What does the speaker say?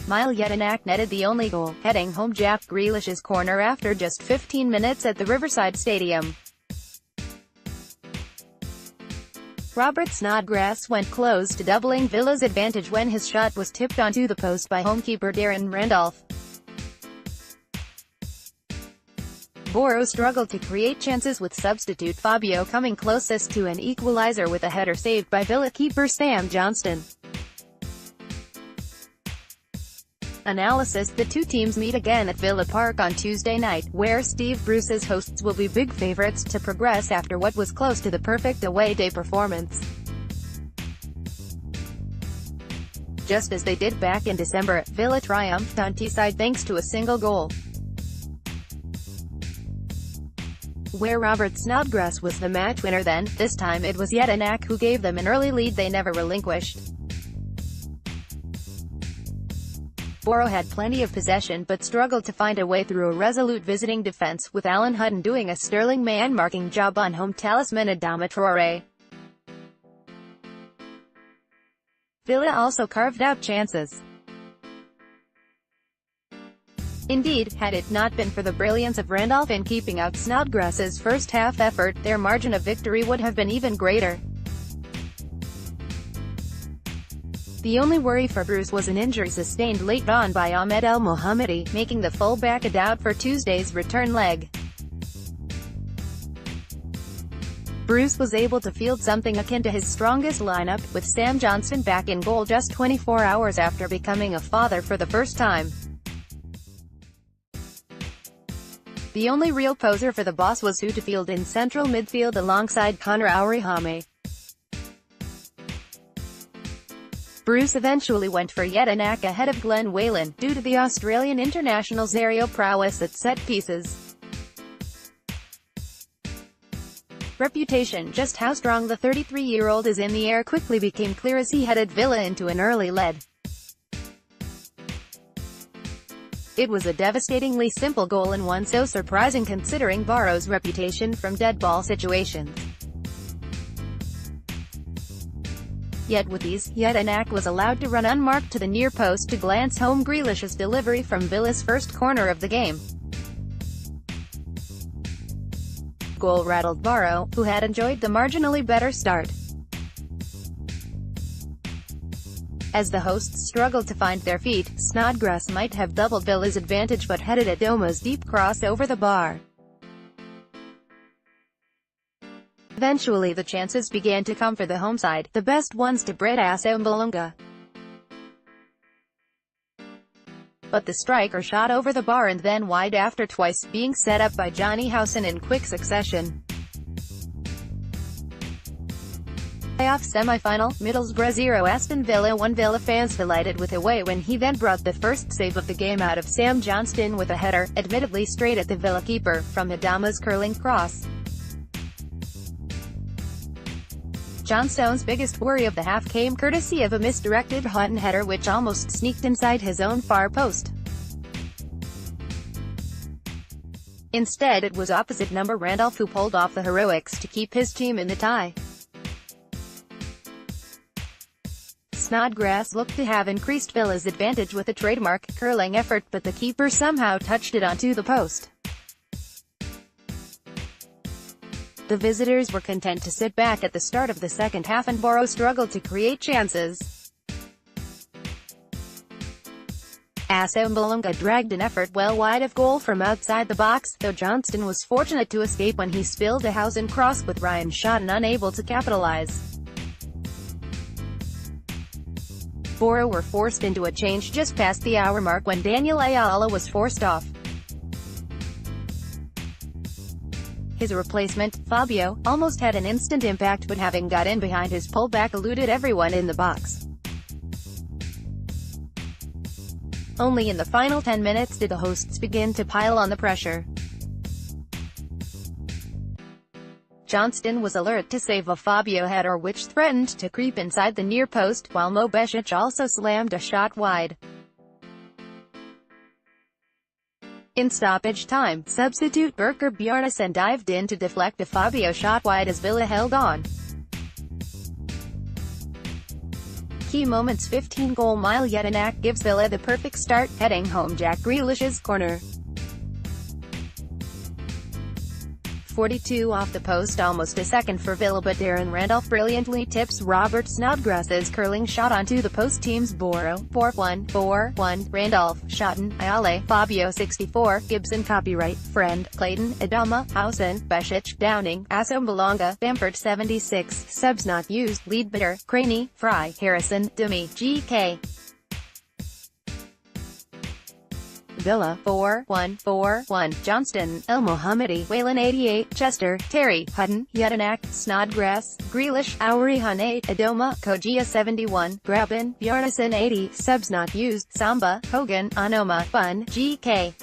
Jedinak netted the only goal, heading home Jack Grealish's corner after just 15 minutes at the Riverside Stadium. Robert Snodgrass went close to doubling Villa's advantage when his shot was tipped onto the post by homekeeper Darren Randolph. Boro struggled to create chances, with substitute Fabio coming closest to an equaliser with a header saved by Villa keeper Sam Johnstone. Analysis: the two teams meet again at Villa Park on Tuesday night, where Steve Bruce's hosts will be big favourites to progress after what was close to the perfect away-day performance. Just as they did back in December, Villa triumphed on Teesside thanks to a single goal, where Robert Snodgrass was the match winner. Then, this time it was Jedinak who gave them an early lead they never relinquished. Boro had plenty of possession but struggled to find a way through a resolute visiting defence, with Alan Hutton doing a sterling man-marking job on home talisman Adama Traoré. Villa also carved out chances. Indeed, had it not been for the brilliance of Randolph in keeping out Snodgrass's first-half effort, their margin of victory would have been even greater. The only worry for Bruce was an injury sustained late on by Ahmed El Mohammadi, making the full-back a doubt for Tuesday's return leg. Bruce was able to field something akin to his strongest lineup, with Sam Johnstone back in goal just 24 hours after becoming a father for the first time. The only real poser for the boss was who to field in central midfield alongside Conor Aurihame. Bruce eventually went for Jedinak ahead of Glenn Whelan, due to the Australian international's aerial prowess at set pieces. Reputation: just how strong the 33-year-old is in the air quickly became clear as he headed Villa into an early lead. It was a devastatingly simple goal, and one so surprising considering Boro's reputation from dead ball situations. Yet with ease, Jedinak was allowed to run unmarked to the near post to glance home Grealish's delivery from Villa's first corner of the game. Goal rattled Boro, who had enjoyed the marginally better start. As the hosts struggled to find their feet, Snodgrass might have doubled Villa's advantage but headed Adoma's deep cross over the bar. Eventually the chances began to come for the home side, the best ones to Brett Aston Villa. But the striker shot over the bar and then wide after twice being set up by Johnny Howson in quick succession. Playoff semi-final, Middlesbrough 0 Aston Villa 1. Villa fans delighted with away when he then brought the first save of the game out of Sam Johnstone with a header, admittedly straight at the Villa keeper, from Adama's curling cross. Johnstone's biggest worry of the half came courtesy of a misdirected Hutton header which almost sneaked inside his own far post. Instead it was opposite number Randolph who pulled off the heroics to keep his team in the tie. Snodgrass looked to have increased Villa's advantage with a trademark curling effort, but the keeper somehow touched it onto the post. The visitors were content to sit back at the start of the second half and Boro struggled to create chances. Aston Villa dragged an effort well wide of goal from outside the box, though Johnstone was fortunate to escape when he spilled a Howson cross with Ryan Shotton unable to capitalize. Boro were forced into a change just past the hour mark when Daniel Ayala was forced off. His replacement, Fabio, almost had an instant impact but having got in behind his pullback eluded everyone in the box. Only in the final 10 minutes did the hosts begin to pile on the pressure. Johnstone was alert to save a Fabio header which threatened to creep inside the near post, while Mo Besic also slammed a shot wide. In stoppage time, substitute Birker Bjarnason dived in to deflect a Fabio shot wide as Villa held on. key moments. 15-goal mile. Jedinak gives Villa the perfect start, heading home Jack Grealish's corner. 42 off the post, almost a second for Villa, but Darren Randolph brilliantly tips Robert Snodgrass's curling shot onto the post. Teams Boro 4-1, 4-1, Randolph, Shotton, Ayale, Fabio 64, Gibson. Copyright, Friend, Clayton, Adama, Housen, Besic, Downing, Assombalonga, Bamford 76, subs not used, Leadbitter, Craney, Fry, Harrison, Dummy, GK. Villa 4-1, 4-1, Johnston, El Mohammadi, Whalen 88, Chester, Terry, Hutton, Jedinak, Snodgrass, Grealish, Aurihan 8, Adoma, Kojia 71, Graben, Bjarnason 80, subs not used, Samba, Hogan, Anoma, Bun, GK.